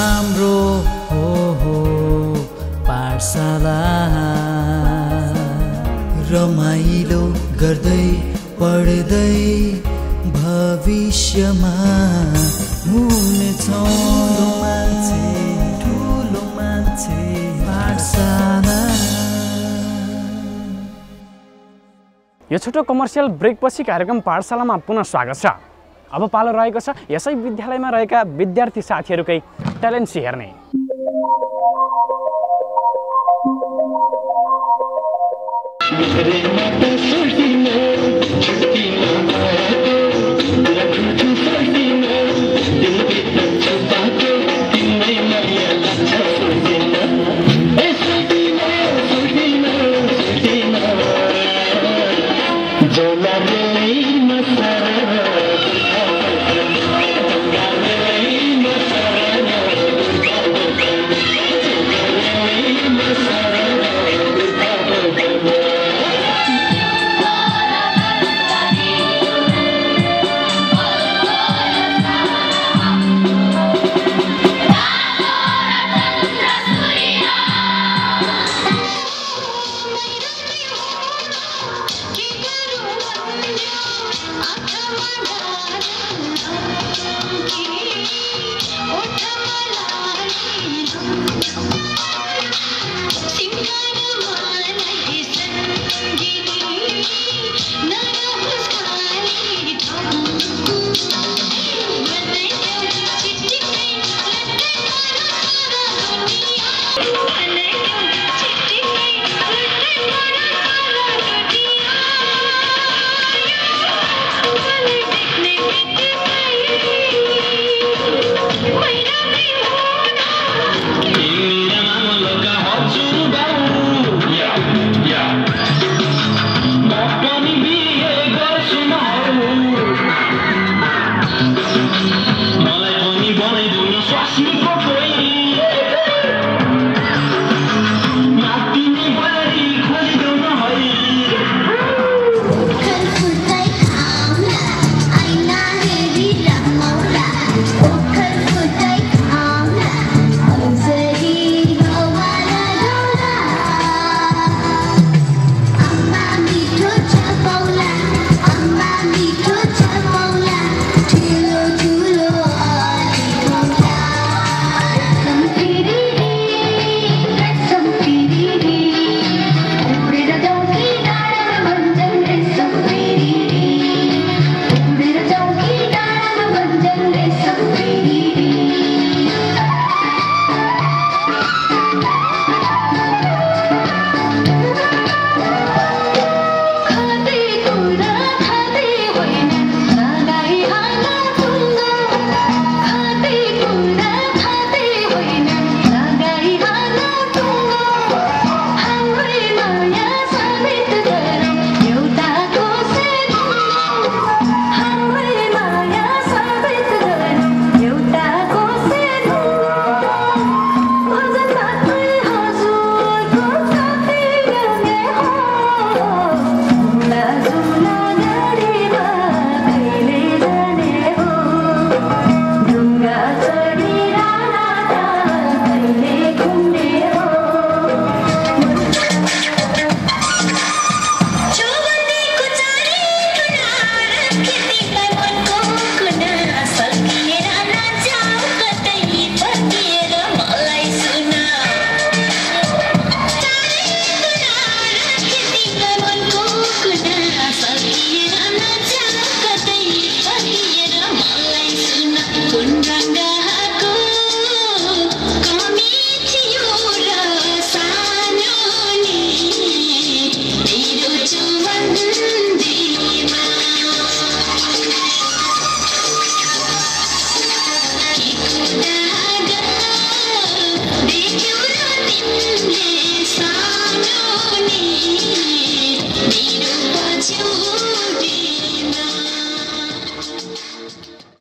हाम्रो हो पाठशाला रमाइलो गर्दै पढ्दै भविष्यमा हुनेछौँ ठुलो मान्छे पाठशाला। यो छोटो कमर्सियल ब्रेकपछि कार्यक्रम पाठशालामा पुनः स्वागत छ। अब पालो रहेको छ यसै विद्यालयमा रहेका विद्यार्थी साथीहरूकै ट्यालेन्ट हेर्ने।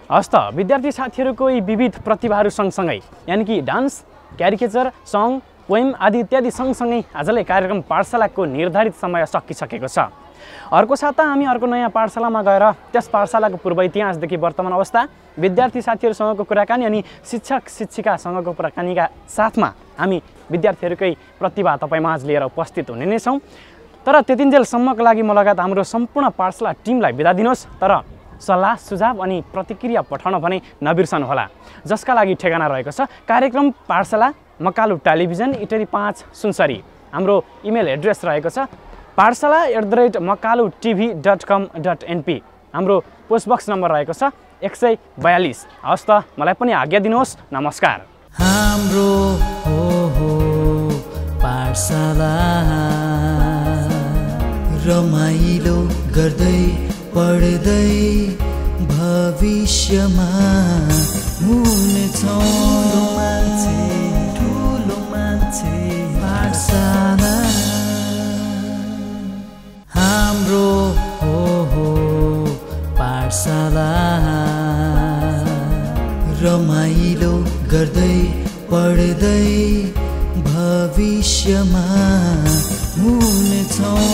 हस्त विद्यार्थी साथीहरूको यी विविध प्रतिभाहरू सँगसँगै यानि कि डान्स, क्यारिकेचर, सङ, पोएम आदि इत्यादि सँगसँगै आजले कार्यक्रम पाठशालाको निर्धारित समय सकिसकेको छ। अर्को साता हामी अर्को नयाँ पाठशालामा गएर त्यस पाठशालाको पूर्व इतिहासदेखि वर्तमान अवस्था, विद्यार्थी साथीहरूसँगको कुराकानी अनि शिक्षक शिक्षिकासँगको कुराकानीका साथमा हामी विद्यार्थीहरूकै प्रतिभा तपाईँमाझ लिएर उपस्थित हुने नै छौँ। तर त्यतिन्जेलसम्मको लागि म लगायत हाम्रो सम्पूर्ण पाठशाला टिमलाई बिदा दिनुहोस्। तर सल्लाह सुझाव अनि प्रतिक्रिया पठाउन भने नबिर्सनुहोला, जसका लागि ठेगाना रहेको छ कार्यक्रम पाठशाला मकालु टेलिभिजन इटरी 5 सुनसरी। हाम्रो इमेल एड्रेस रहेको छ pathshala@makalu.tv.com.np। हाम्रो पोस्टबक्स नम्बर रहेको छ 142। हवस् त, मलाई पनि आज्ञा दिनुहोस्। नमस्कार। हाम्रो पाठशाला रमाइलो गर्दै पढ्दै भविष्यमा हुनेछौँ ठुलो मान्छे पाठशाला हाम्रो पाठशाला रमाइलो गर्दै पढ्दै भविष्यमा हुनेछौँ